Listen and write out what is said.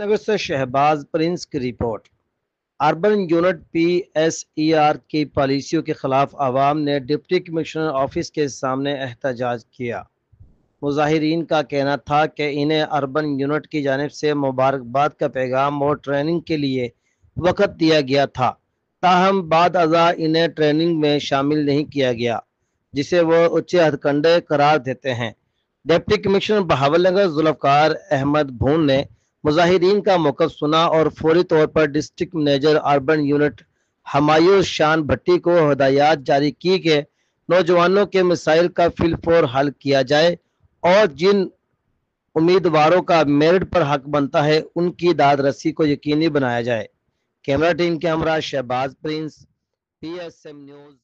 नगर से शहबाज प्रिंस की report. Urban unit PSER की पॉलिसियों के खिलाफ आवाम ने डिप्टी कमिश्नर ऑफिस के सामने एहतजाज किया। मुजाहिरीन का कहना था कि इन्हें अर्बन यूनिट की जानिब से मुबारकबाद का पैगाम और ट्रेनिंग के लिए वक़्त दिया गया था, ताहम बाद अज़ा इन्हें ट्रेनिंग में शामिल नहीं किया गया, जिसे वो उच्च हथकंडे करार देते हैं। डिप्टी कमिश्नर बहावलनगर जुल्फ़कार अहमद भून ने मुजाहिरीन का मौक़िफ़ सुना और फौरी तौर पर district manager urban unit Humayun शान भट्टी को हदायत जारी की कि नौजवानों के मसाइल का फिलफौर हल किया जाए और जिन उम्मीदवारों का मेरिट पर हक बनता है उनकी दाद रसी को यकीनी बनाया जाए। कैमरा टीम के हमरा शहबाज प्रिंस, PSM न्यूज़।